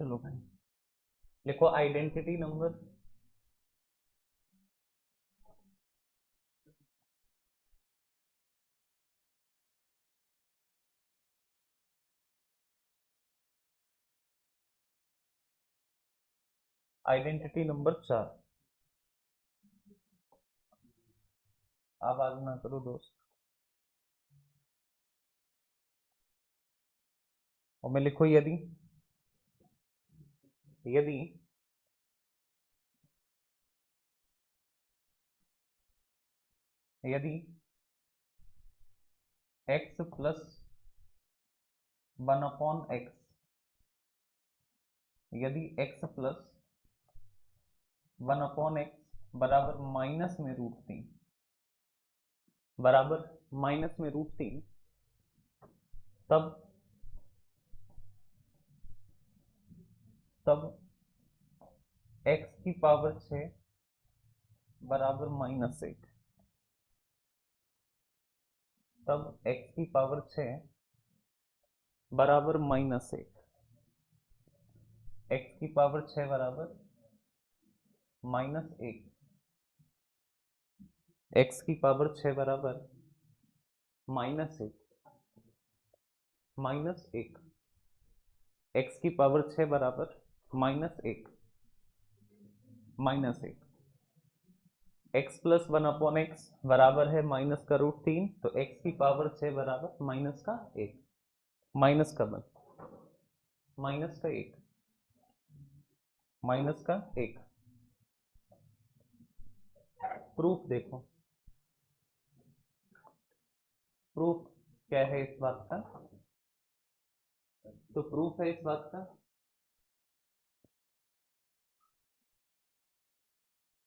चलो भाई लिखो आइडेंटिटी नंबर। Identity number 4। आवाज ना करो दोस्त। और मैं लिखो यदि यदि यदि x प्लस 1/x, यदि x प्लस 1/x बराबर माइनस में √3, बराबर माइनस में √3, तब तब x की पावर 6 बराबर -1, तब x की पावर 6 बराबर -1, x की पावर 6 बराबर -1, x की पावर 6 बराबर -1, -1, x की पावर 6 बराबर -1, -1, x प्लस 1/x बराबर है माइनस का √3, तो x की पावर 6 बराबर माइनस का 1, माइनस का 1, माइनस का 1, माइनस का 1। प्रूफ देखो, प्रूफ क्या है इस बात का? तो प्रूफ है इस बात का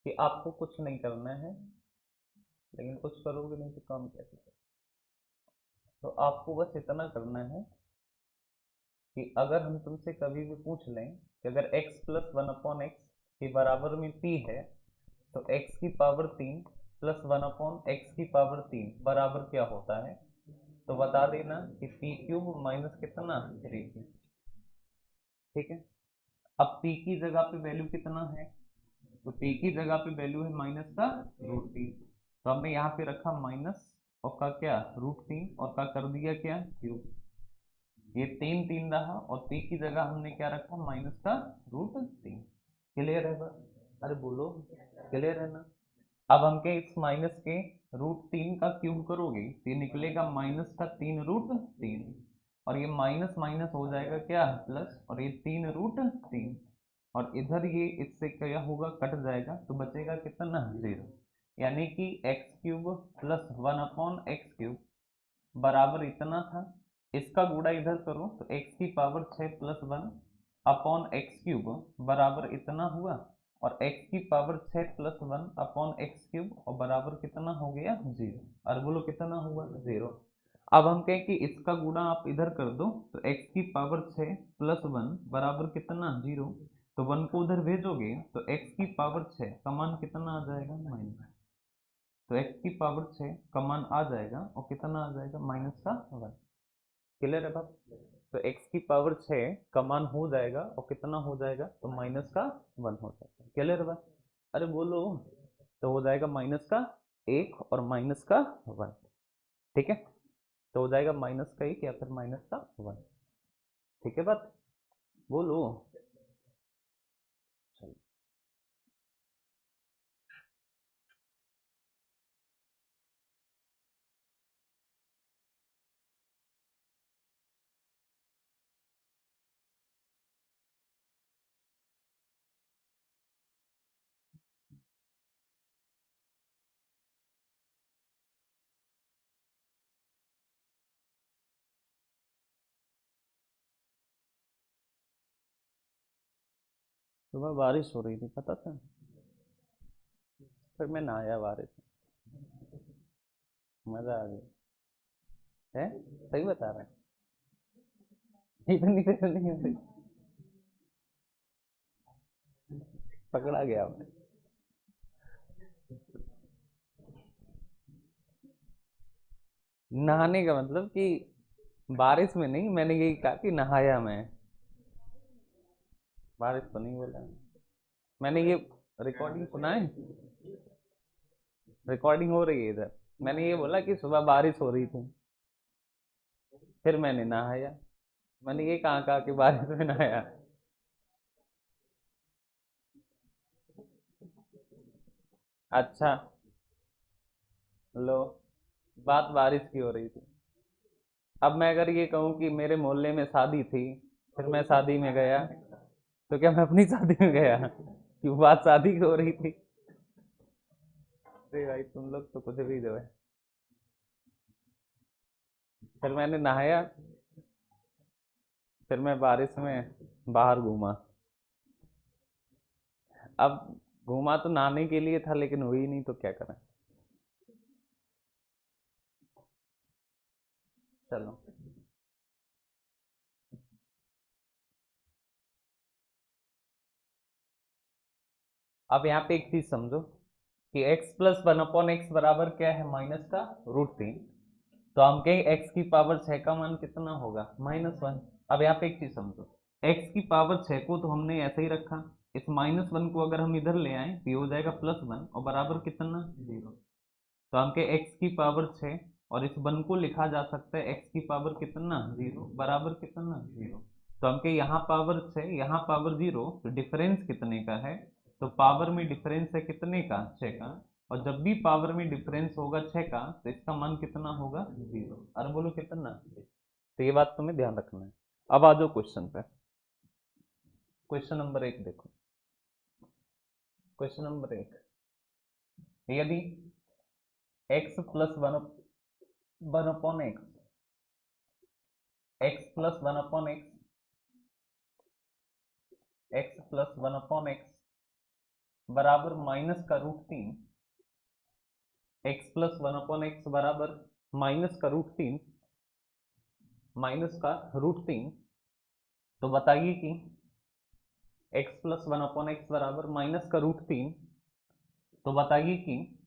कि आपको कुछ नहीं करना है, लेकिन कुछ करोगे नहीं तो काम कैसे करोगे? तो आपको बस इतना करना है कि अगर हम तुमसे कभी भी पूछ लें कि अगर x प्लस 1/x के बराबर में p है, तो x की पावर 3 प्लस 1/x की पावर 3 बराबर क्या होता है? तो बता देना कि पी क्यूब माइनस कितना 3p। ठीक है, अब p की जगह पे वैल्यू कितना है? तो p की जगह पे वैल्यू है माइनस का √3, तो हमने यहाँ पे रखा माइनस और का क्या √3 और का कर दिया क्या क्यूब। ये 3 3 रहा और p की जगह हमने क्या रखा माइनस का √3। क्लियर है बस? अरे बोलो, क्लियर है ना? अब हम के इस माइनस के √3 का क्यूब करोगे तो ये निकलेगा माइनस का 3√3, और ये माइनस माइनस हो जाएगा क्या प्लस, और ये 3√3, और इधर ये इससे क्या होगा कट जाएगा, तो बचेगा कितना 0। यानी कि x³ प्लस 1/x³ बराबर इतना था। इसका गुणा इधर करो तो x की पावर 6 प्लस 1/x³ बराबर इतना हुआ, और x की पावर 6 प्लस 1/x³ और बराबर कितना हो गया 0। और बोलो कितना हुआ 0। अब हम कहें कि इसका गुणा आप इधर कर दो तो x की पावर 6 प्लस 1 बराबर कितना 0, तो 1 को उधर भेजोगे तो x की पावर 6 का मान कितना आ जाएगा माइनस, तो x की पावर 6 का मान आ जाएगा और कितना आ जाएगा माइनस का 1। क्लियर है बात? तो x की पावर 6 का मान हो जाएगा और कितना हो जाएगा, तो माइनस का 1 हो जाएगा। क्लियर है बात? अरे बोलो, तो हो जाएगा माइनस का 1 और माइनस का 1। ठीक है, तो हो जाएगा माइनस का 1 या फिर माइनस का 1। ठीक है बात? बोलो। चलो, सुबह बारिश हो रही थी पता था, फिर मैं नहाया बारिश में, मजा आ गया है। सही बता रहे हैं, इतनी देर नहीं हो रही, पकड़ा गया मैं। नहाने का मतलब कि बारिश में नहीं, मैंने यही कहा कि नहाया मैं। बारिश तो नहीं बोला मैंने, ये रिकॉर्डिंग सुना है, रिकॉर्डिंग हो रही है इधर। मैंने ये बोला कि सुबह बारिश हो रही थी, फिर मैंने नहाया। मैंने ये कहाँ कहा कि बारिश में नहाया। अच्छा, लो, बात बारिश की हो रही थी। अब मैं अगर ये कहूँ कि मेरे मोहल्ले में शादी थी, फिर मैं शादी में गया, तो क्या मैं अपनी शादी में गया कि बात शादी की हो रही थी? अरे भाई तुम लोग तो कुछ भी जो है। फिर मैंने नहाया, फिर मैं बारिश में बाहर घूमा। अब घूमा तो नहाने के लिए था, लेकिन हुई नहीं तो क्या करें। चलो, अब यहाँ पे एक चीज समझो कि x plus one upon x बराबर क्या है, माइनस का √3। तो हम कहें x की पावर 6 का मान कितना होगा, -1। अब यहाँ पे एक चीज समझो, x की पावर 6 को तो हमने ऐसे ही रखा, इस -1 को अगर हम इधर ले आए तो ये हो जाएगा +1 और बराबर कितना, 0। तो हम कहें x की पावर 6 और इस 1 को लिखा जा सकता है x की पावर कितना, 0, बराबर कितना, 0। तो हम कहें यहाँ पावर 6 यहाँ पावर 0, तो डिफरेंस कितने का है, तो पावर में डिफरेंस है कितने का, 6 का। और जब भी पावर में डिफरेंस होगा 6 का, तो इसका मान कितना होगा, 0। अरे बोलो कितना। तो ये बात तुम्हें ध्यान रखना है। अब आ जाओ क्वेश्चन पे। क्वेश्चन नंबर 1 देखो। क्वेश्चन नंबर 1, यदि x plus one upon x plus one upon x plus one upon x बराबर -√3, x plus one upon x बराबर -√3, -√3, तो बताइए कि x plus one upon x बराबर -√3, तो बताइए कि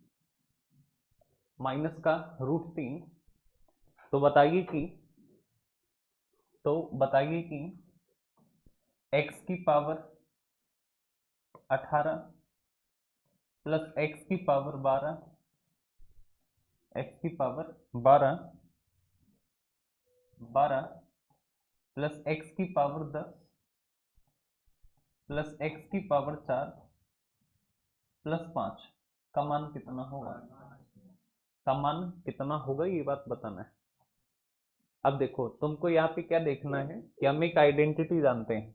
-√3, तो बताइए कि x की पावर 18 प्लस x की पावर 12, x की पावर 12 प्लस x की पावर 10 प्लस x की पावर 4 प्लस 5 का मान कितना होगा, का मान कितना होगा, ये बात बताना है। अब देखो तुमको यहाँ पे क्या देखना है कि हम एक आइडेंटिटी जानते हैं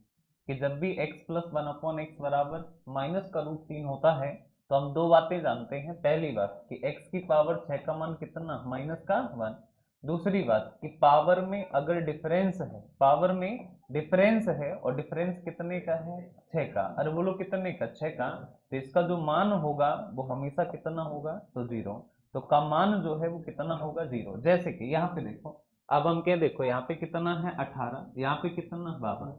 कि जब भी x plus one upon x बराबर -√3 होता है, तो हम दो बातें जानते हैं। पहली बात कि x की पावर 6 का मान कितना, -1। दूसरी बात कि पावर में अगर डिफरेंस है, पावर में डिफरेंस है और डिफरेंस कितने का है, 6 का। अरे बोलो कितने का, 6 का। तो इसका जो मान होगा वो हमेशा कितना होगा, तो 0। तो का मान जो है वो कितना होगा, 0। जैसे कि यहाँ पे देखो, अब हम क्या देखो, यहाँ पे कितना है 18, यहाँ पे कितना 12,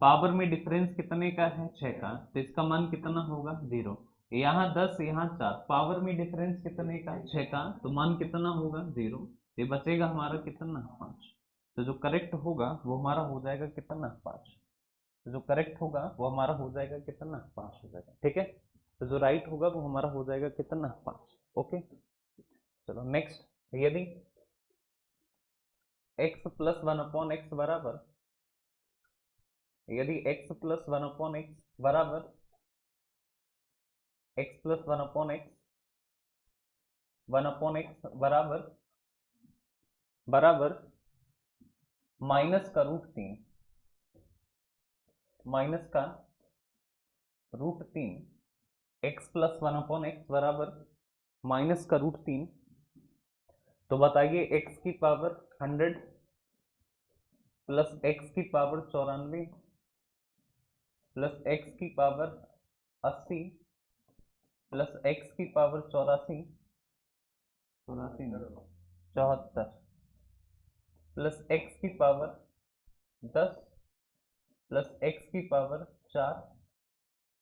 पावर में डिफरेंस कितने का है, 6 का। तो इसका मान कितना होगा, 0। यहाँ 10 यहाँ 4, पावर में डिफरेंस कितने का, 6 का, तो मान कितना होगा, 0। ये बचेगा हमारा कितना, 5। तो जो करेक्ट होगा वो हमारा हो जाएगा कितना, 5। तो जो करेक्ट होगा वो हमारा हो जाएगा कितना, 5 हो जाएगा, ठीक है। तो जो राइट होगा वो हमारा हो जाएगा कितना, 5। ओके, चलो नेक्स्ट। यदि x plus one upon x बराबर, यदि x plus one upon x बराबर x plus one upon x बराबर -√3, -√3, x plus one upon x बराबर -√3, तो बताइए x की पावर 100 प्लस x की पावर 94 प्लस x की पावर 80 प्लस x की पावर 84, 74 प्लस x की पावर 10 प्लस x की पावर 4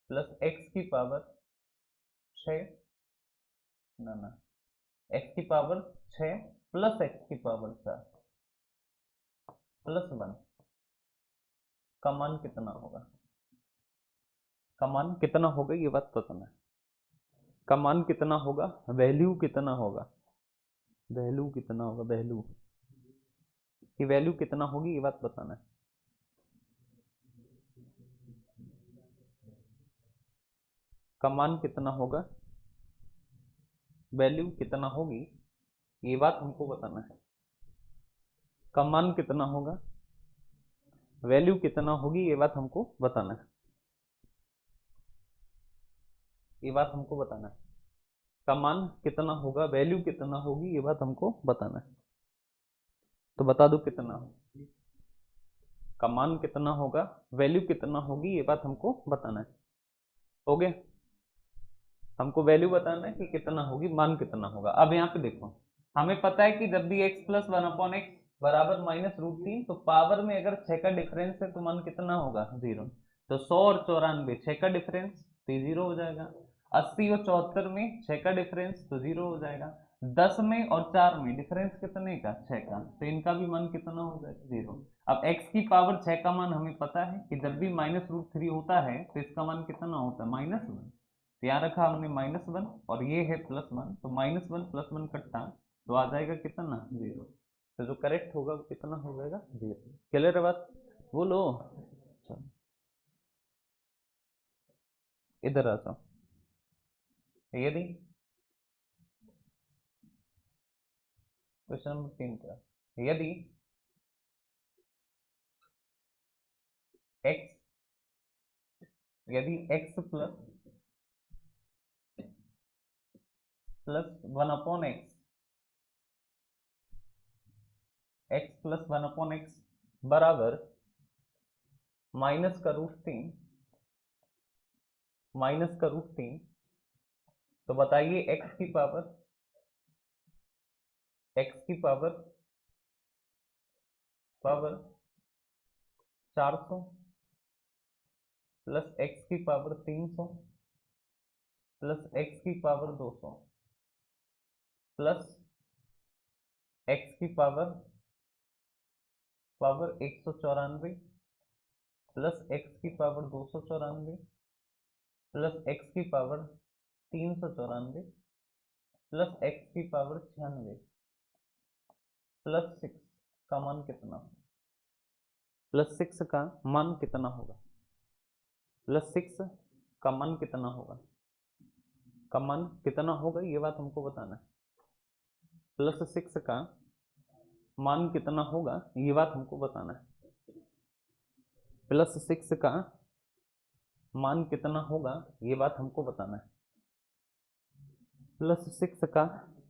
प्लस x की पावर 6, ना x की पावर 6 प्लस x की पावर 4 प्लस 1 का मान कितना होगा। का मान कितना होगा ये बात बताना है। का मान कितना होगा, वैल्यू कितना होगा, वैल्यू कितना होगा, वैल्यू की वैल्यू कितना होगी ये बात बताना है। का मान कितना होगा, वैल्यू कितना होगी ये बात हमको बताना है। का मान कितना होगा, वैल्यू कितना होगी ये बात हमको बताना है, ये बात हमको बताना है। का मान कितना होगा, वैल्यू कितना होगी ये बात हमको बताना है। तो बता दो कितना का मान कितना होगा, वैल्यू कितना होगी ये बात हमको बताना है। हो गया, हमको वैल्यू बताना है कि कितना होगी, मान कितना होगा। अब यहाँ पे देखो, हमें पता है कि जब भी x plus one upon x बराबर -√3, तो पावर में अगर 6 का डिफरेंस है तो मान कितना होगा, 0। तो 100 और 94 6 का डिफरेंस तो 0 हो जाएगा। 80 और 74 में 6 का डिफरेंस तो 0 हो जाएगा। 10 में और 4 में डिफरेंस कितने का, 6 का, तो इनका भी मान कितना हो जाएगा, 0। अब x की पावर 6 का मान हमें पता है कि जब भी -√3 होता है तो इसका मान कितना होता है, -1। यहाँ रखा हमने -1 और ये है +1, तो -1 +1 कट्टा तो आ जाएगा कितना, 0। तो जो करेक्ट होगा वो कितना हो जाएगा, 0। क्लियर है बात, बोलो। चलो इधर आता हूँ, यदि क्वेश्चन नंबर 3 का, यदि x x plus 1 upon x plus 1 upon x बराबर -√3 तो बताइए x की पावर 400 प्लस x की पावर 300 प्लस x की पावर 200 प्लस x की पावर 194 प्लस x की पावर 294 प्लस x की पावर 394 प्लस x की पावर 96 प्लस 6 का मान कितना होगा, प्लस 6 का मान कितना होगा, प्लस 6 का मान कितना होगा, का मान कितना होगा ये बात हमको बताना है। प्लस 6 का मान कितना होगा ये बात हमको बताना है। प्लस 6 का मान कितना होगा ये बात हमको बताना है। प्लस 6 का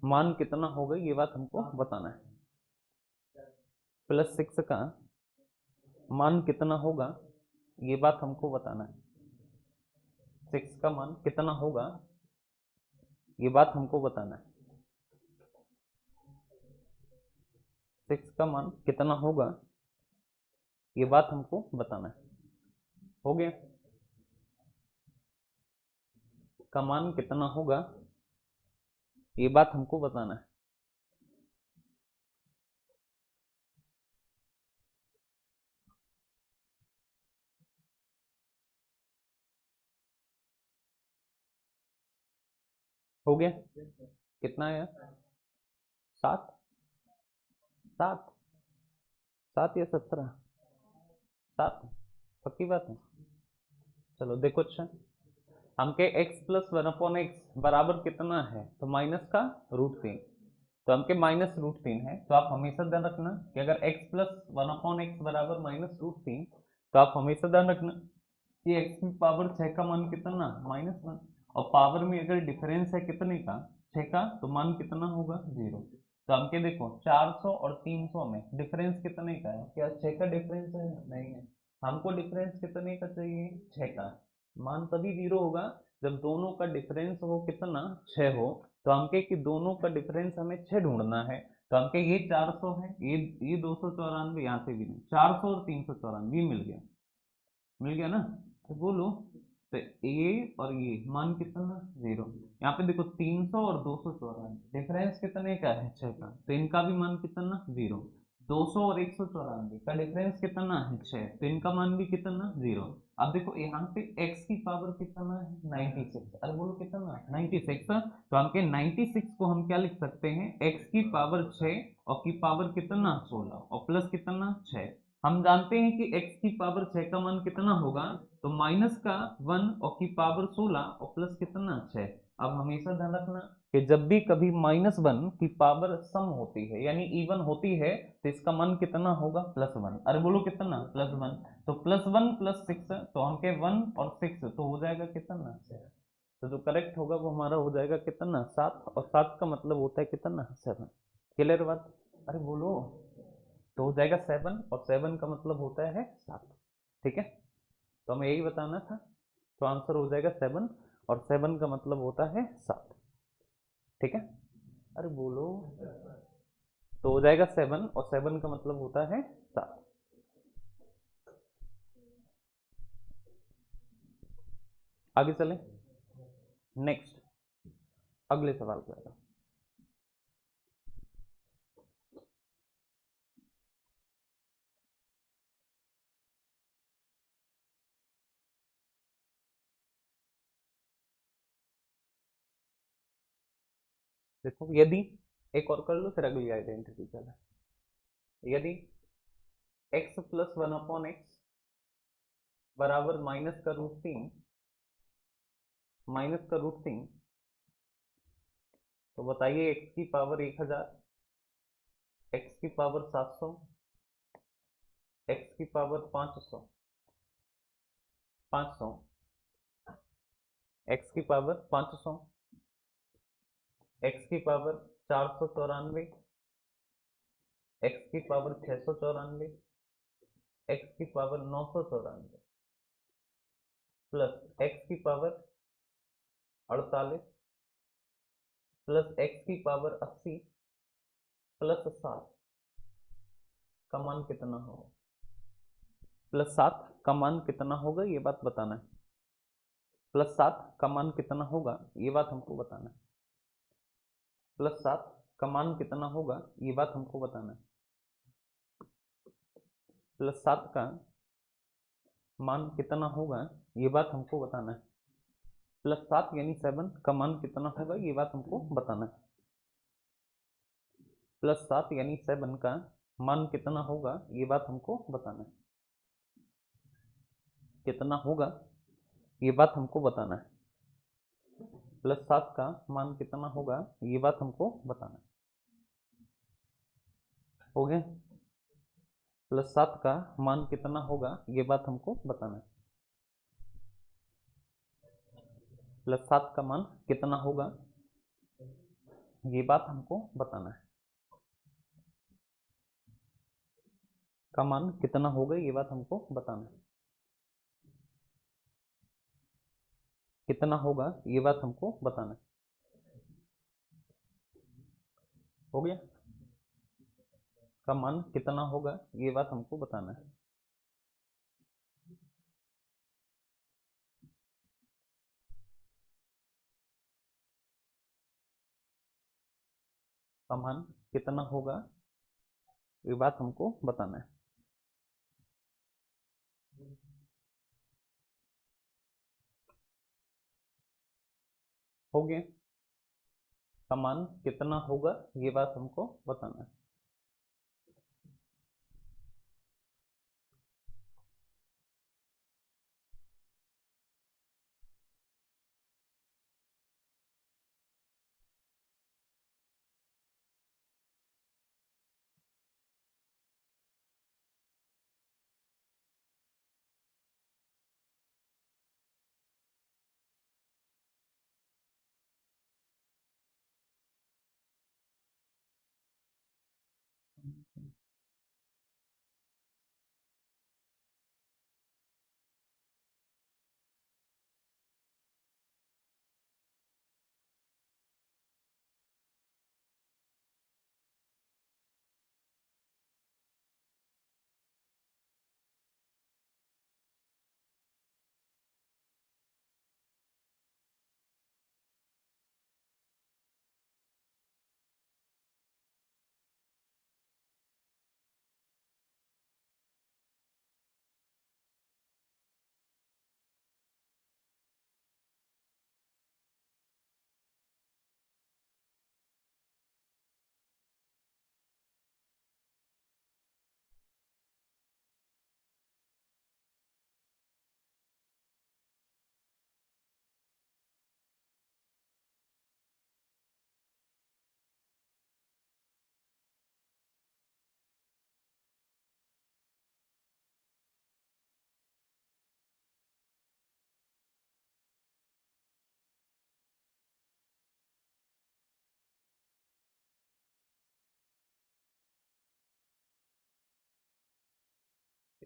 मान कितना होगा ये बात हमको बताना है। प्लस 6 का मान कितना होगा ये बात हमको बताना है। 6 का मान कितना होगा ये बात हमको बताना है। 6 का मान कितना होगा ये बात हमको बताना है। हो गया, का मान कितना होगा ये बात हमको बताना है। हो गया, कितना है, 7 7 7 या 17, 7, पक्की बात है। चलो देखो, अच्छा हमके x प्लस 1 अपॉन एक्स बराबर कितना है, तो माइनस का √3, तो हमके -√3 है। तो आप हमेशा ध्यान रखना कि अगर x प्लस 1 अपॉन एक्स बराबर -√3, तो आप हमेशा ध्यान रखना कि x की पावर 6 का मान कितना, -1, और पावर में अगर डिफरेंस है कितने का, 6 का, तो मान कितना होगा, 0। तो हमके देखो 400 और 300 में डिफरेंस कितने का है, क्या 6 का डिफरेंस है, नहीं है। हमको डिफरेंस कितने का चाहिए, 6 का। मान तभी 0 होगा जब दोनों का डिफरेंस हो कितना, 6 हो। तो हमके कि दोनों का डिफरेंस हमें 6 ढूंढना है। तो हमके ये 400 है, ये 294, यहाँ से भी नहीं, 400 और 394 मिल गया, मिल गया ना। तो बोलो, तो ये और ये मान कितना, 0। यहाँ पे देखो 300 और 294 डिफरेंस कितने का है, 6 का, तो इनका भी मान कितना, 0। 200 और 194 का डिफरेंस कितना है 6, तो इनका मान भी कितना 0। अब देखो यहाँ पे x की पावर कितना है 96, अरे बोलो कितना 96, तो हम के 96 को हम क्या लिख सकते हैं x की पावर 6 और की पावर कितना 16 और प्लस कितना 6। हम जानते हैं कि x की पावर 6 का मान कितना होगा, तो माइनस का 1 और की पावर 16 और प्लस कितना 6। अब हमेशा ध्यान रखना कि जब भी कभी -1 की पावर सम होती है यानी इवन होती है, तो इसका मान कितना होगा +1। अरे बोलो कितना +1, तो +1 +6, तो हम के 1 और 6 तो हो जाएगा कितना 6। तो जो करेक्ट होगा वो हमारा हो जाएगा कितना 7, और 7 का मतलब होता है कितना 7। क्लियर बात, अरे बोलो, तो हो जाएगा 7 और 7 का मतलब होता है 7। ठीक है, तो हमें यही बताना था, तो आंसर हो जाएगा 7 और 7 का मतलब होता है 7। ठीक है, अरे बोलो, तो हो जाएगा 7 और 7 का मतलब होता है 7। आगे चलें, नेक्स्ट अगले सवाल पर। देखो, यदि एक और कर लो फिर अगली आइडेंटिटी चले। यदि x प्लस 1/x बराबर माइनस का रूट 3, तो बताइए x की पावर 1000, x की पावर 700, x की पावर 500, x की पावर 500, x की पावर 494, x की पावर 694, x की पावर 994, प्लस x की पावर 48, प्लस x की पावर 80, प्लस 7 का मान कितना होगा। +7 का मान कितना होगा ये बात बताना है। +7 का मान कितना होगा ये बात हमको बताना है। +7 का मान कितना होगा ये बात हमको बताना है। +7 का मान कितना होगा ये बात हमको बताना है। +7 यानी 7 का मान कितना होगा ये बात हमको बताना है। +7 यानी 7 का मान कितना होगा ये बात हमको बताना है। कितना होगा ये बात हमको बताना है। +7 का मान कितना होगा ये बात हमको बताना है। हो गया, +7 का मान कितना होगा ये बात हमको बताना है। +7 का मान कितना होगा ये बात हमको बताना है। का मान कितना होगा ये बात हमको बताना है। कितना होगा ये बात हमको बताना है। हो गया, का मान कितना होगा ये बात हमको बताना है। का मान कितना होगा ये बात हमको बताना है। हो गया, का मान कितना होगा ये बात हमको बताना है।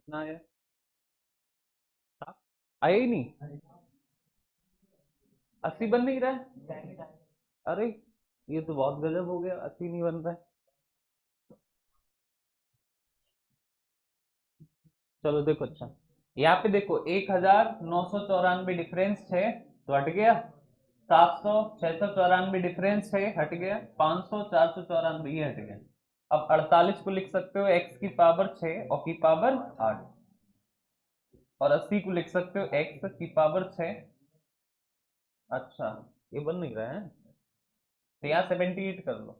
कितना आया? आया ही नहीं। 80 बन नहीं रहा है। अरे ये तो बहुत गजब हो गया, 80 नहीं बन रहा है। चलो देखो, अच्छा यहाँ पे देखो 1994 डिफरेंस है तो हट गया। 700 694 डिफरेंस है हट गया। 500 494 ये हट गया। अब 48 को लिख सकते हो x की पावर 6 और की पावर 8, और 80 को लिख सकते हो x की पावर 6। अच्छा, ये बन नहीं रहा है तो यहाँ 78 कर लो।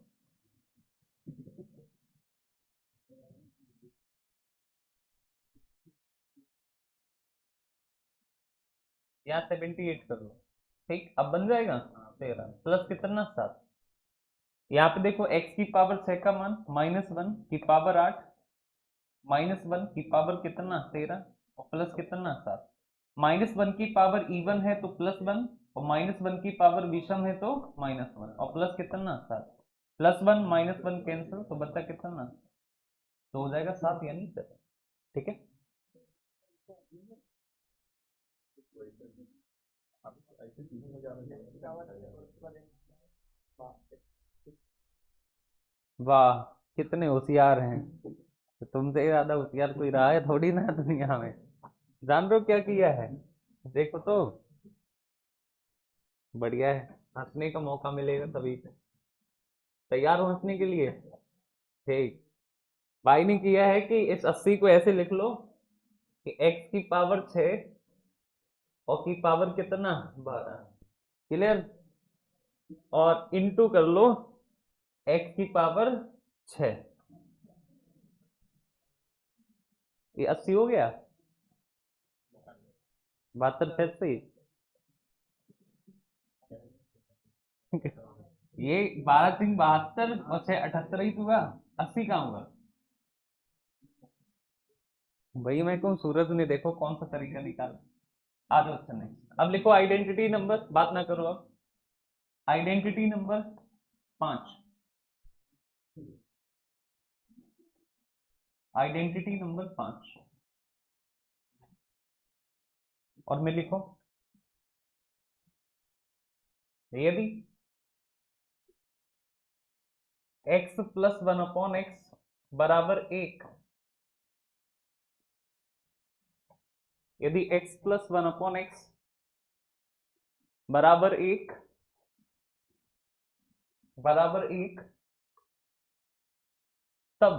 यहाँ 78 कर लो। ठीक, अब बन जाएगा 13 प्लस कितना 7। यहाँ पे देखो x की पावर 6 का मान -1 की पावर 8, -1 की पावर कितना 13 और प्लस कितना 7। -1 की पावर इवन है तो +1, और -1 की पावर विषम है तो -1, और प्लस कितना 7। +1 -1 कैंसिल तो बचा कितना, तो हो जाएगा 7 यानी 7। ठीक है। वाह, कितने होशियार हैं। तो तुमसे ज्यादा होशियार कोई रहा है थोड़ी ना दुनिया में। जान रहे हो क्या किया है? देखो तो, बढ़िया है। हंसने का मौका मिलेगा तभी। तैयार हो हंसने के लिए? ठीक। भाई ने किया है कि इस 80 को ऐसे लिख लो कि x की पावर 6 और की पावर कितना 12। क्लियर? और इनटू कर लो x की पावर 6। ये 80 हो गया। 72 फिर से ये 12×3 = 72 और 6 × 78 ही तो हुआ। 80 कहाँ होगा? भाई मैं कहूँ सूरज ने देखो कौन सा तरीका निकाला। आ जाओ, अच्छा नेक्स्ट। अब लिखो आइडेंटिटी नंबर, बात ना करो अब। Identity number 5। आइडेंटिटी नंबर 5 और में लिखो यदि x + 1/x बराबर 1, यदि x + 1/x बराबर 1 तब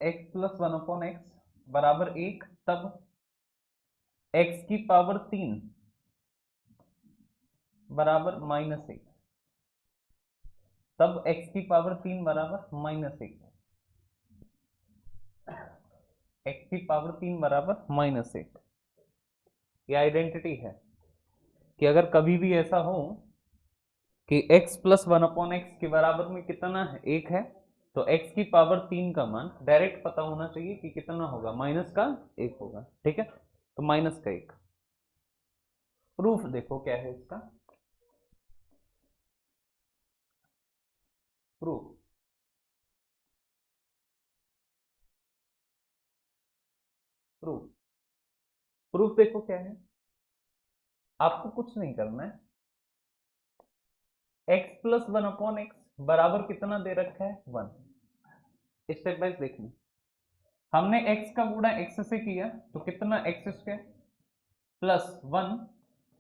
x + 1/x बराबर 1 तब x की पावर 3 बराबर -1, तब x की पावर 3 बराबर -1, x की पावर 3 बराबर -1। ये आइडेंटिटी है कि अगर कभी भी ऐसा हो कि x + 1/x के बराबर में कितना है, 1 है, तो x की पावर 3 का मान डायरेक्ट पता होना चाहिए कि कितना होगा, -1 होगा। ठीक है, तो -1। प्रूफ देखो क्या है इसका। प्रूफ, प्रूफ, प्रूफ देखो क्या है। आपको कुछ नहीं करना है। x + 1/x बराबर कितना दे रखा है, 1। स्टेप वाइज देखना। हमने x का गुणा x से किया तो कितना, x² +1,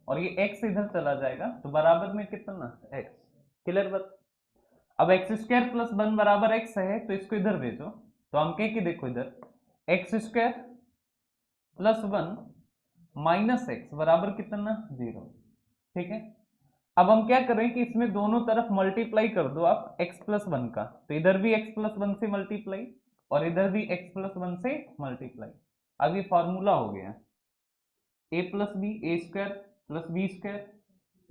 और ये x इधर चला जाएगा तो बराबर में कितना, x। क्लियर बात? अब x² +1 बराबर x है तो इसको इधर भेजो, तो हम कहें कि देखो इधर x² +1 -x बराबर कितना, 0। ठीक है। अब हम क्या करें कि इसमें दोनों तरफ मल्टीप्लाई कर दो आप x + 1 का, तो इधर भी x + 1 से मल्टीप्लाई और इधर भी x + 1 से मल्टीप्लाई। अब ये फॉर्मूला हो गया a + b a² + b²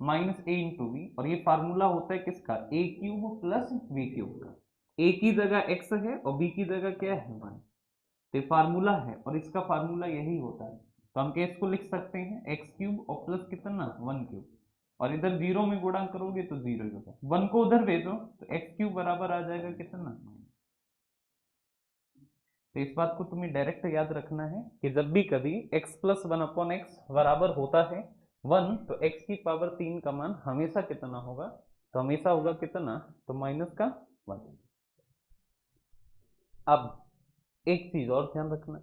-a × b, और ये फार्मूला होता है किसका, a³ + b³ का। a की जगह x है और b की जगह क्या है, 1। तो फार्मूला है और इसका फार्मूला यही होता है। तो हम केस को लिख सकते हैं x³ और प्लस कितना, 1³ और इधर 0 में गुणा करोगे तो 0 ही होगा। 1 को उधर भेजो तो x³ बराबर आ जाएगा कितना, तो इस बात को तुम्हें डायरेक्ट याद रखना है कि जब भी कभी x plus one upon x बराबर होता है 1, तो x की पावर 3 का मान हमेशा कितना होगा, तो हमेशा होगा कितना, तो माइनस का 1। अब एक चीज और ध्यान रखना,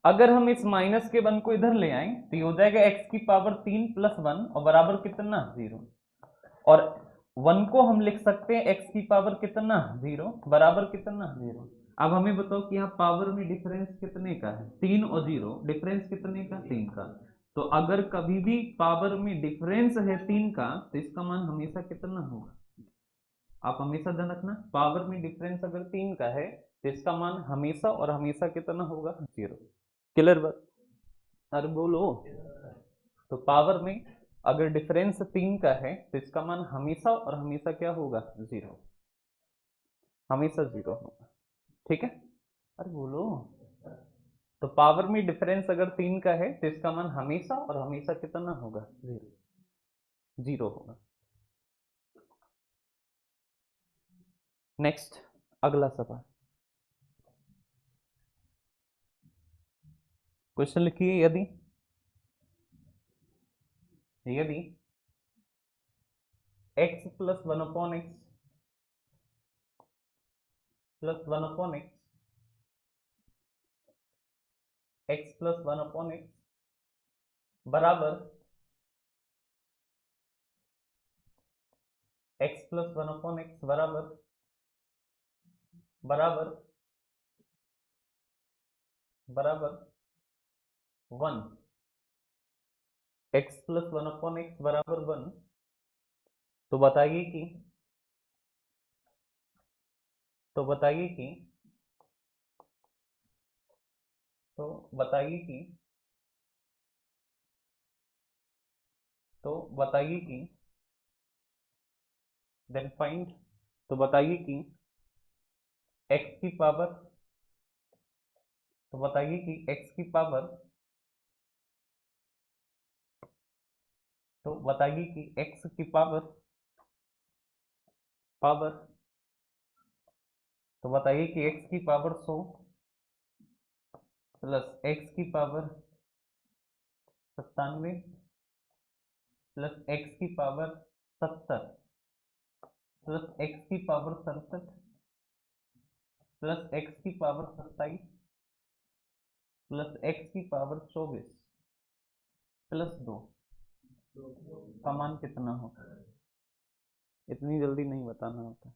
अगर हम इस माइनस के 1 को इधर ले आए तो ये हो जाएगा x की पावर 3 प्लस 1 और बराबर कितना 0, और 1 को हम लिख सकते हैं x की पावर कितना 0 बराबर कितना 0। अब हमें बताओ कि यहाँ पावर में डिफरेंस कितने का है, 3 और 0, डिफरेंस कितने का 3 का। तो अगर कभी भी पावर में डिफरेंस है 3 का तो इसका मान हमेशा कितना होगा, आप हमेशा ध्यान रखना, पावर में डिफरेंस अगर 3 का है तो इसका मान हमेशा और हमेशा कितना होगा 0। क्लियर बात, अरे बोलो, तो पावर में अगर डिफरेंस 3 का है तो इसका मान हमेशा और हमेशा क्या होगा 0, हमेशा 0 होगा, ठीक है। अरे बोलो, तो पावर में डिफरेंस अगर 3 का है तो इसका मान हमेशा और हमेशा कितना होगा 0 होगा। नेक्स्ट अगला सवाल, क्वेश्चन लिखिए, यदि x plus one upon x plus one upon x plus one upon x बराबर x plus one upon x बराबर बराबर बराबर 1, x plus one upon x बराबर 1, तो बताइए कि तो बताइए कि तो बताइए कि तो बताइए कि देन फाइंड, तो बताइए कि x की पावर तो बताइए कि x की पावर तो बताइए कि x की पावर तो बताइए कि x की पावर 100 प्लस x की पावर 97 प्लस x की पावर 70 प्लस x की पावर 67 प्लस x की पावर 27 प्लस x की पावर 24 प्लस 2 का मान कितना होगा, इतनी जल्दी नहीं बताना होता,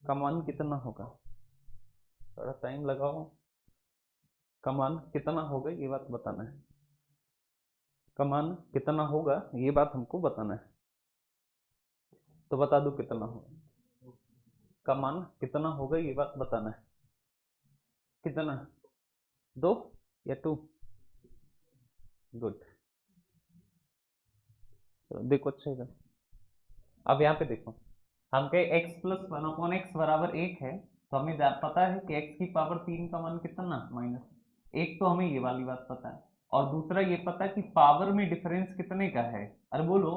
का मान कितना होगा, थोड़ा टाइम लगाओ, का मान कितना होगा ये बात बताना है, का मान कितना होगा ये बात हमको बताना है, तो बता दो कितना होगा, का मान कितना होगा ये बात बताना है, कितना, 2 या 2, गुड। तो देखो अच्छे से, अब यहाँ पे देखो, हम कहे x plus one upon x बराबर 1 है, तो हमें पता है कि x की पावर 3 का मान कितना माइनस 1, तो हमें ये वाली बात पता है, और दूसरा ये पता है कि पावर में डिफरेंस कितने का है, अरे बोलो,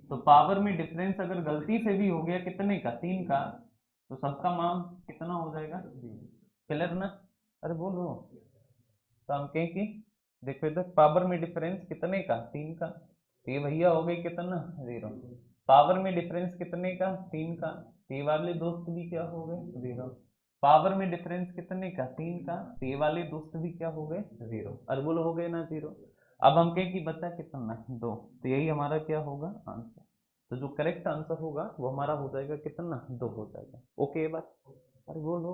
तो पावर में डिफरेंस अगर गलती से भी हो गया कितने का 3 का, तो सबका मान कितना हो जाएगा 0। क्लियर ना, अरे बोलो, तो हम कहें कि देखो इधर पावर में डिफरेंस कितने का 3 का, तो ये भैया हो गई कितना 0, पावर में डिफरेंस कितने का 3 का, तो ये वाले दोस्त भी क्या हो गए 0, पावर में डिफरेंस कितने का 3 का, तो ये वाले दोस्त भी क्या हो गए 0, अरबुल हो गए ना 0। अब हम कहें कि बचा कितना 2, तो यही हमारा क्या होगा आंसर, तो जो करेक्ट आंसर होगा वो हमारा हो जाएगा कितना 2 हो जाएगा। ओके बात, अरे बोलो,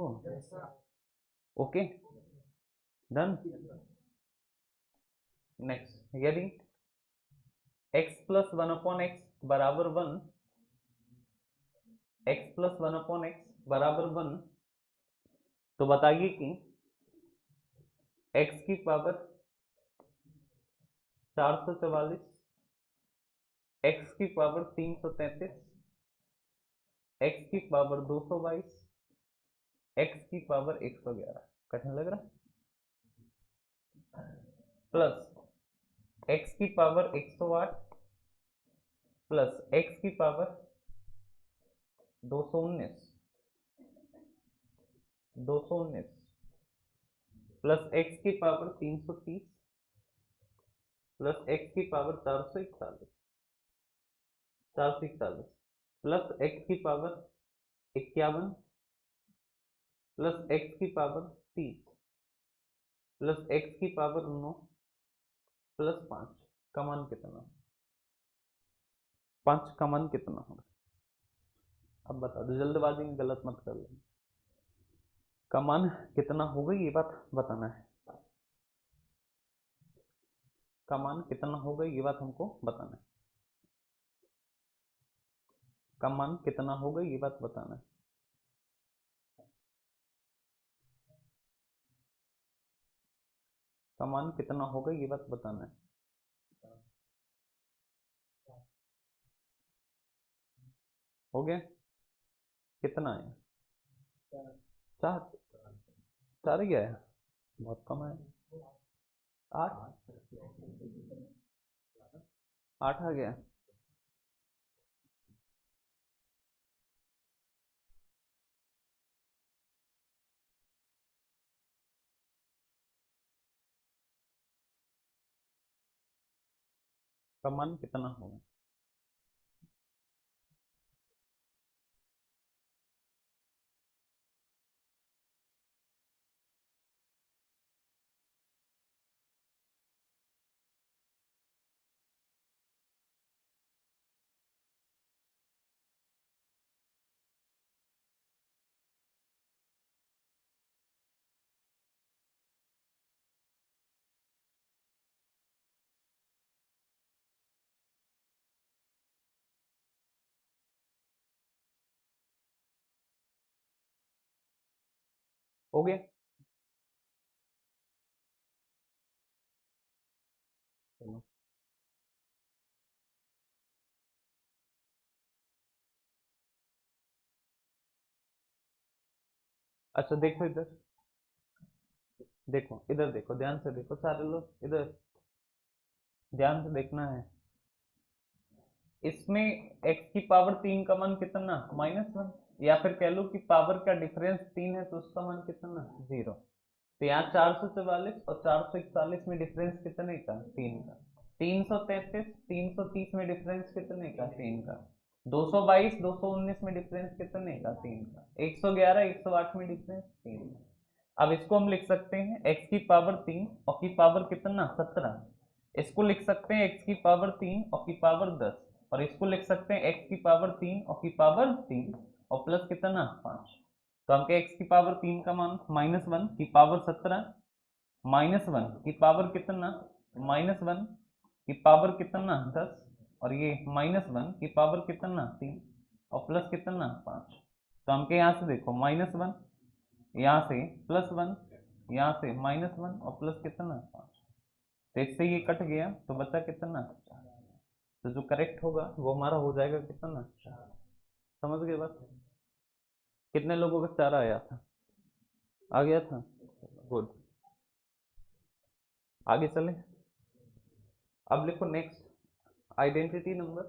ओके डन। नेक्स्ट, यदि x plus one upon x बराबर 1, x plus one upon x बराबर 1, तो बताइए कि x की पावर 444, x की पावर 333, x की पावर 222, x की पावर 111, कठिन लग रहा, प्लस x की पावर 108 प्लस x की पावर 219 219 प्लस एक्स की पावर 330 प्लस एक्स की पावर 441 प्लस एक्स की पावर 51 प्लस एक्स की पावर 30 प्लस एक्स की पावर 9 प्लस 5 का मान कितना? 5 का मान कितना होगा? अब बता दो, जल्दबाजी में गलत मत कर लेना। का मान कितना होगा ये बात बताना है। का मान कितना होगा ये बात हमको बताना है। का मान कितना होगा ये बात बताना है। का मान कितना होगा ये बात बताना है। हो गया? कितना है? 4 4 ही आया, बहुत कम है। 8 8 आ गया। का मान कितना होगा? हो गया? चलो, अच्छा देखो इधर, देखो इधर, देखो ध्यान से देखो सारे लोग इधर, ध्यान से देखना है। इसमें x की पावर 3 का मान कितना? -1। या फिर कह लो कि पावर का डिफरेंस 3 है तो उसका मान कितना? 0। तो यहाँ 444 और 441 में डिफरेंस कितने का? 3 का। 333 330 में डिफरेंस कितने का? 3 का। 222 219 में डिफरेंस कितने का? 3 का। 111 108 में डिफरेंस 3 का। अब इसको हम लिख सकते हैं x की पावर 3 और की पावर कितना? 17। इसको लिख सकते हैं x की पावर 3 और की पावर 10, और इसको लिख सकते हैं x की पावर 3 और की पावर 3 और प्लस कितना? 5। तो हम x की पावर 3 का मान -1 की पावर 17 -1 की पावर कितना? -1 की पावर कितना? 10, और ये -1 की पावर कितना? 3 और प्लस कितना? 5। तो हमके यहाँ से देखो -1, यहाँ से +1, यहाँ से -1 और प्लस कितना? 5। तो इससे ये कट गया तो बचा कितना? 4। तो जो करेक्ट होगा वो हमारा हो जाएगा कितना? 4। समझ गए बात? कितने लोगों का 4 आया था? आ गया था? गुड। आगे चले। अब लिखो नेक्स्ट, आइडेंटिटी नंबर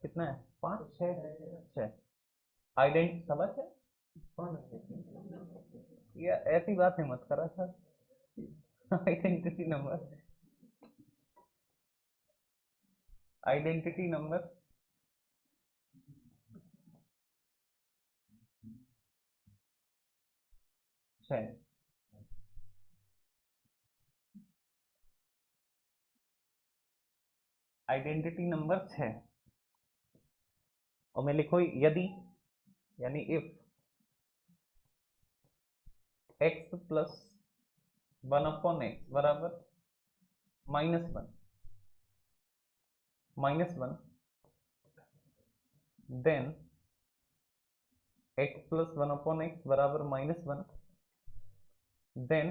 कितना है? 5 6 6। आइडेंटिटी समझ है? या ऐसी बात है मत करा था। Identity number, identity number 6। Identity number 6। और मैं लिखो यदि, यानी इफ x प्लस 1/x बराबर -1 देन x प्लस 1/x बराबर -1 then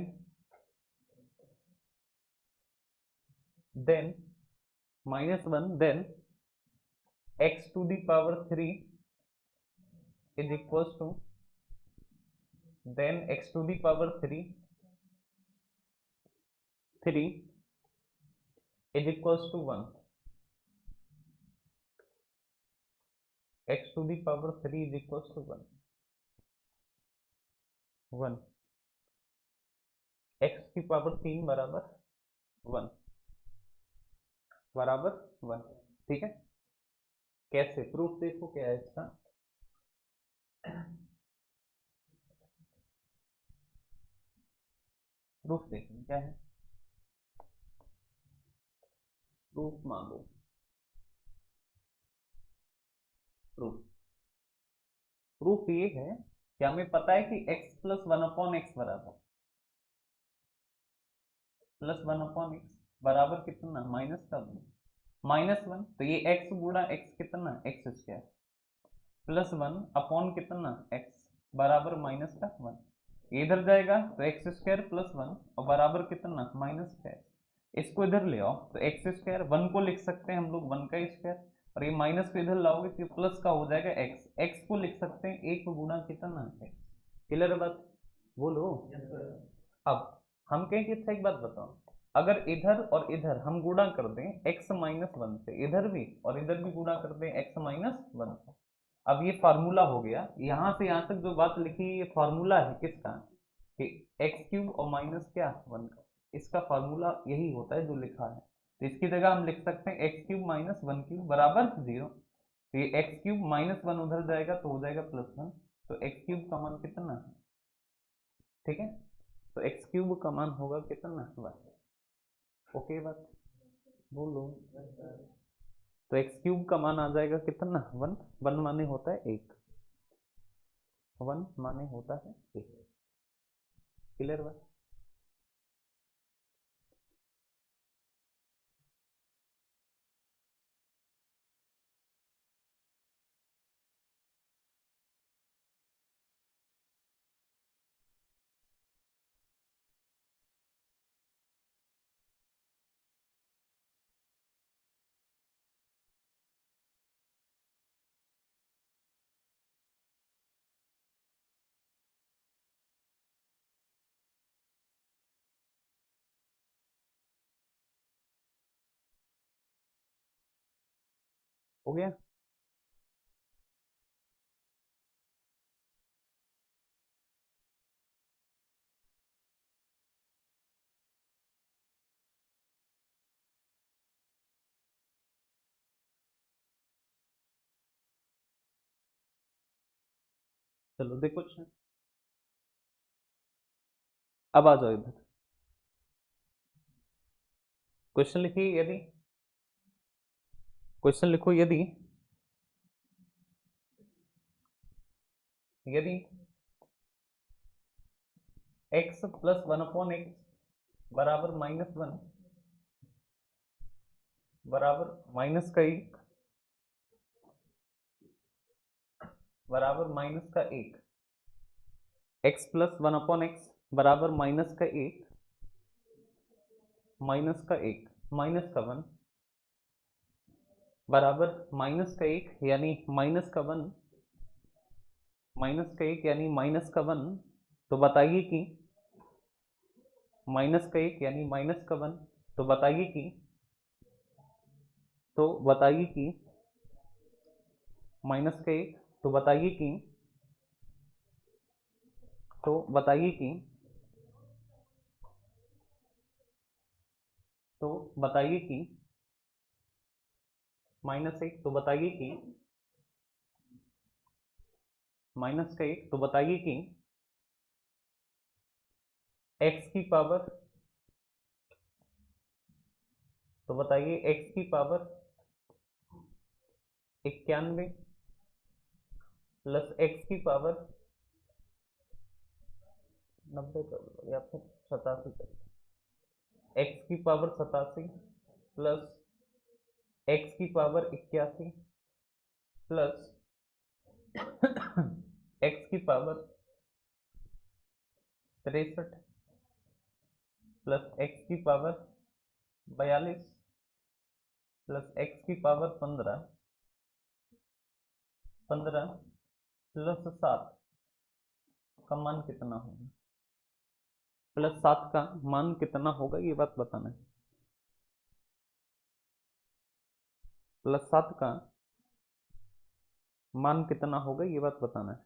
-1 then x to the power 3 is equals to, then x to the power 3 is equals to 1। x to the power 3 is equals to 1। X की power 3 बराबर 1 बराबर 1। ठीक है, कैसे proof देखो क्या है इसका। प्रूफ देखो क्या है, प्रूफ मांगो। प्रूफ प्रूफ ये है कि हमें पता है कि x प्लस 1/x बराबर बराबर कितना, माइनस का -1। तो ये x गुणा x कितना, एक्स स्क्वायर प्लस 1 कितना x बराबर -1। इधर जाएगा तो एक्स स्क्वायर प्लस 1 और बराबर कितना, माइनस का। इसको इधर ले आओ तो एक्स स्क्वायर 1 को लिख सकते हैं हम लोग 1 का स्क्वायर, और ये माइनस को इधर लाओगे तो प्लस का हो जाएगा एक्स। एक्स को लिख सकते हैं 1 गुणा कितना एक्स। क्लियर बात, बोलो। अब हम कहें कि अच्छा एक बात बताओ, अगर इधर और इधर हम गुणा कर दें x-1 से, इधर भी और इधर भी गुणा कर दें x-1 से। अब ये फार्मूला हो गया, यहाँ से यहाँ तक जो बात लिखी ये फार्मूला है किसका, कि एक्स क्यूब और माइनस क्या 1 का। इसका फार्मूला यही होता है जो लिखा है। तो इसकी जगह हम लिख सकते हैं एक्स क्यूब माइनस 1 क्यूब बराबर 0। तो ये एक्स क्यूब -1 उधर जाएगा तो हो जाएगा +1। तो एक्स क्यूब का मान कितना है, ठीक है, तो एक्स क्यूब का मान होगा कितना 1। ओके बात, बोलो। तो एक्स क्यूब का मान आ जाएगा कितना 1। 1 माने होता है 1, 1 माने होता है 1। क्लियर बात। हो गया। चलो देखो, अच्छा अब आ जाओ इधर। क्वेश्चन लिखिए, यदि क्वेश्चन लिखो, यदि यदि x प्लस 1/x बराबर -1 बराबर माइनस का 1 बराबर -1, x प्लस 1/x बराबर -1 -1 बराबर -1 यानी -1 -1 तो बताइए कि -1 यानी -1 तो बताइए कि तो बताइए कि -1 तो बताइए कि तो बताइए कि तो बताइए कि -1 तो बताइए कि -1 तो बताइए कि x की पावर तो बताइए x की पावर 91 प्लस x की पावर 90 कर लो या फिर 87 कर लो। x की पावर 87 प्लस x की पावर 81 प्लस x की पावर 63 प्लस x की पावर 42 प्लस x की पावर 15 प्लस 7 का मान कितना होगा, +7 का मान कितना होगा ये बात बताना है। +7 का मान कितना होगा ये बात बताना है।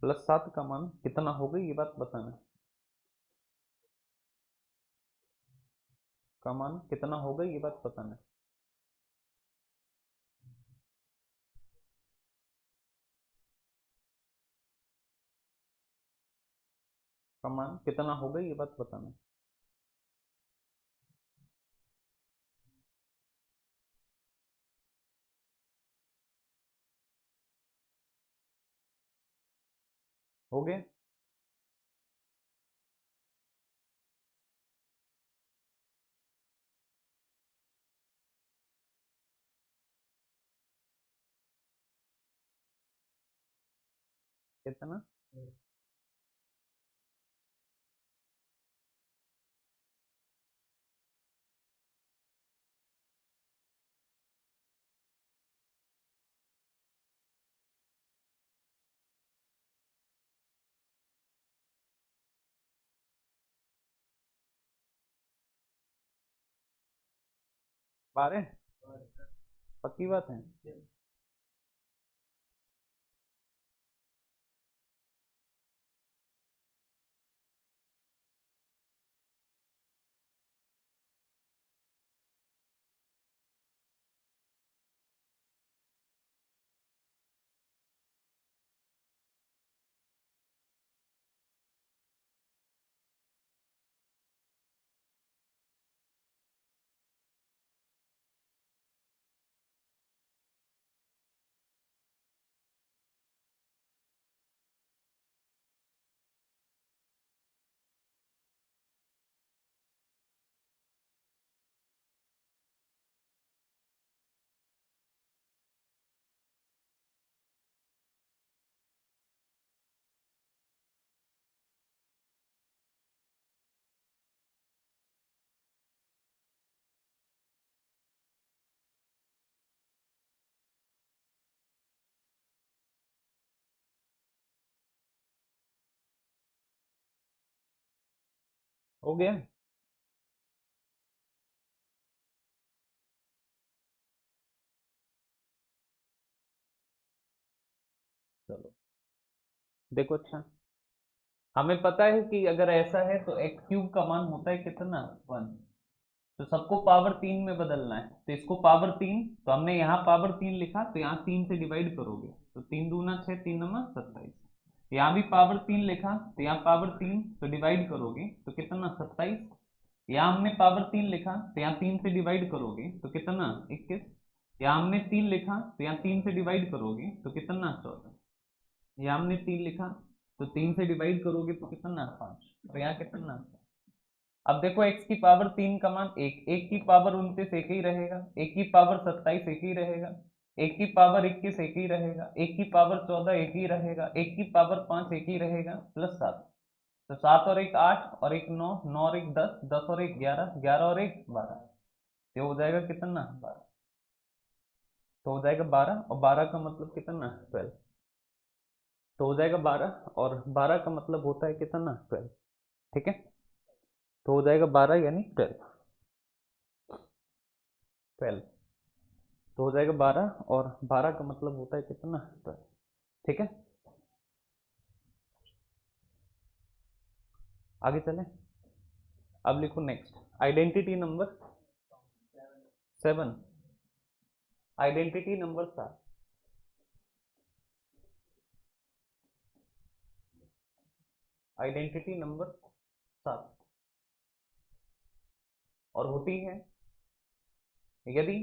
+7 का मान कितना होगा ये बात बताना। का मान कितना होगा ये बात बताना। का मान कितना होगा ये बात बताना। हो गया। कितना। बारह। पक्की बात है। हो गया। चलो देखो। अच्छा, हमें पता है कि अगर ऐसा है तो एक्स क्यूब का मान होता है कितना, 1। तो सबको पावर 3 में बदलना है, तो इसको पावर 3, तो हमने यहाँ पावर 3 लिखा, तो यहाँ 3 से डिवाइड करोगे तो 3 दूना 6, 3 नंबर 27। यहाँ भी पावर 3 लिखा, तो यहाँ पावर 3 तो डिवाइड करोगे तो कितना, 27। यहाँ हमने पावर 3 लिखा, तो यहाँ 3 से डिवाइड करोगे तो कितना, 21। यहाँ हमने 3 लिखा, तो यहाँ 3 से डिवाइड करोगे तो कितना, 14। यहाँ हमने 3 लिखा, तो 3 से डिवाइड करोगे तो कितना, 5। तो यहाँ कितना। अब देखो x की पावर 3 का मान 1, 1 की पावर 29 एक ही रहेगा, 1 की पावर 27 एक ही रहेगा, 1 की पावर 21 एक ही रहेगा, 1 की पावर 14 एक ही रहेगा, 1 की पावर 5 एक ही रहेगा, +7। तो 7 और 1 8 और 1 9, 9 और 1 10, 10 और 1 11, 11 और 1 12। ये हो जाएगा कितना, 12। तो हो जाएगा 12, और 12 का मतलब कितना, 12। तो हो जाएगा 12, और 12 का मतलब होता है कितना, 12। ठीक है। तो हो जाएगा 12 यानी 12। 12 तो हो जाएगा 12, और 12 का मतलब होता है कितना, 12। ठीक है। आगे चलें। अब लिखो next, identity number 7। Identity number 7। Identity number 7, और होती है, यदि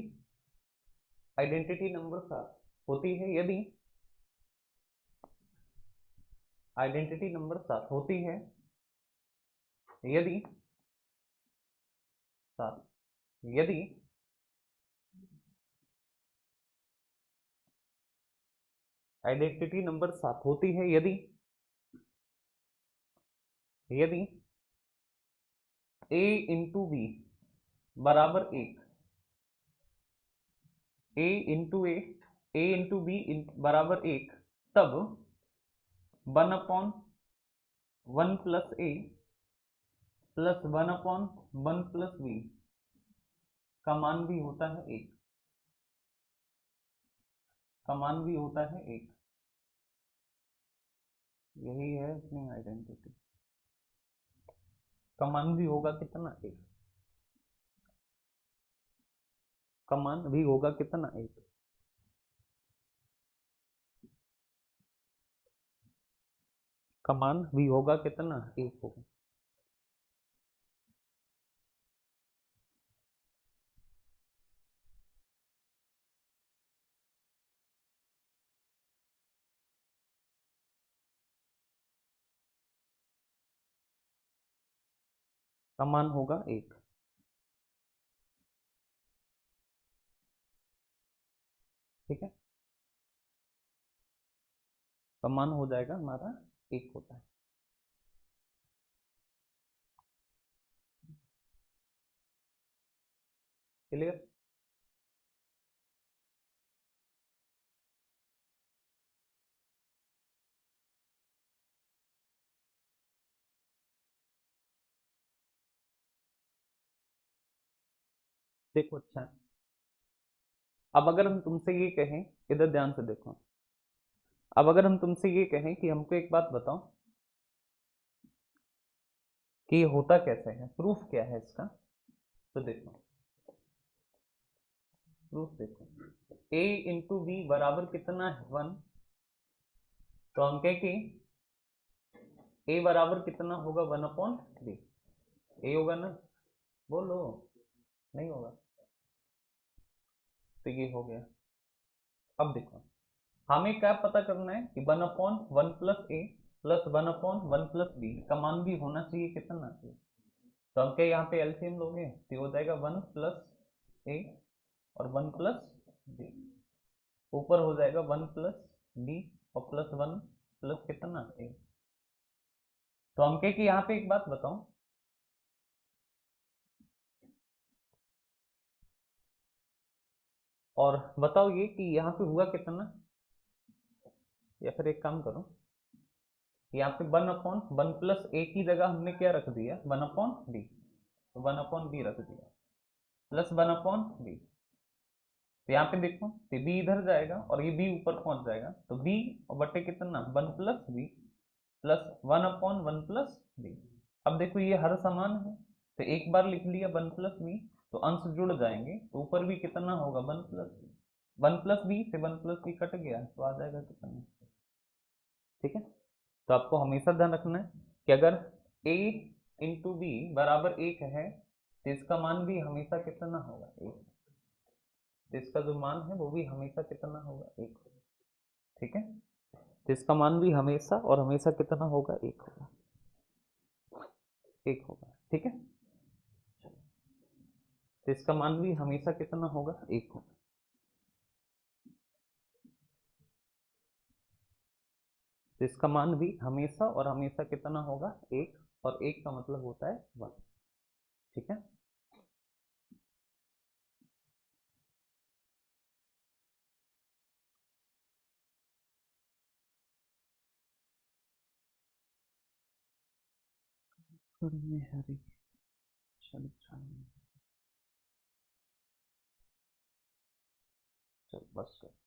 आइडेंटिटी नंबर 7 होती है, यदि आइडेंटिटी नंबर 7 होती है, यदि 7, यदि आइडेंटिटी नंबर 7 होती है, यदि, यदि a इंटू बी बराबर 1, ए इंटू बी बराबर 1, तब 1/1 प्लस ए प्लस 1/1 प्लस बी का मान भी होता है 1। का मान भी होता है 1। यही है अपनी आइडेंटिटी। का मान भी होगा कितना, एक। का मान भी होगा कितना, एक। का मान भी होगा कितना, एक होगा। का मान होगा एक। ठीक है, का मान हो जाएगा हमारा एक होता है। क्लियर। देखो अच्छा है। अब अगर हम तुमसे ये कहें, इधर ध्यान से देखो, अब अगर हम तुमसे ये कहें कि हमको एक बात बताओ कि ये होता कैसे है, प्रूफ क्या है इसका, तो देखो प्रूफ देखो, a इंटू बी बराबर कितना है, 1। तो हम कहें कि a बराबर कितना होगा, 1/b। ए होगा ना, बोलो। नहीं होगा, तो ये हो गया। अब देखो, हमें क्या पता करना है कि 1/1 प्लस ए प्लस 1/1 प्लस बी का मान भी होना चाहिए कितना चाहिए। तो हम क्या यहाँ पे एलसीएम लोगे तो ये हो जाएगा 1 प्लस ए और 1 प्लस बी, ऊपर हो जाएगा 1 प्लस बी और प्लस 1 प्लस कितना, ए। तो हम कह कि यहाँ पे एक बात बताओ, और बताओ ये कि यहाँ पे हुआ कितना, या फिर एक काम करो, यहाँ पे 1/1 प्लस ए की जगह हमने क्या रख दिया, 1/b। तो 1/b रख दिया प्लस 1/b। तो यहाँ पे देखो, तो b इधर जाएगा और ये b ऊपर पहुंच जाएगा, तो b और बटे कितना, 1 plus B plus 1/1 plus B. अब देखो ये हर समान है, तो एक बार लिख लिया 1 प्लस बी, तो अंश जुड़ जाएंगे, तो ऊपर भी कितना होगा, 1 प्लस बी। 1 प्लस बी से 1 प्लस बी कट गया, तो आ जाएगा कितना। ठीक है, तो आपको हमेशा ध्यान रखना है कि अगर a इंटू बी बराबर एक है, तो इसका मान भी हमेशा कितना होगा, एक। तो इसका जो मान है वो भी हमेशा कितना होगा, एक होगा। ठीक है, तो इसका मान भी हमेशा और हमेशा कितना होगा, एक होगा, एक होगा। ठीक है, तो इसका मान भी हमेशा कितना होगा, एक होगा। तो इसका मान भी हमेशा और हमेशा कितना होगा, एक, और एक का मतलब होता है 1। ठीक है, हरी, चल चल बस कर।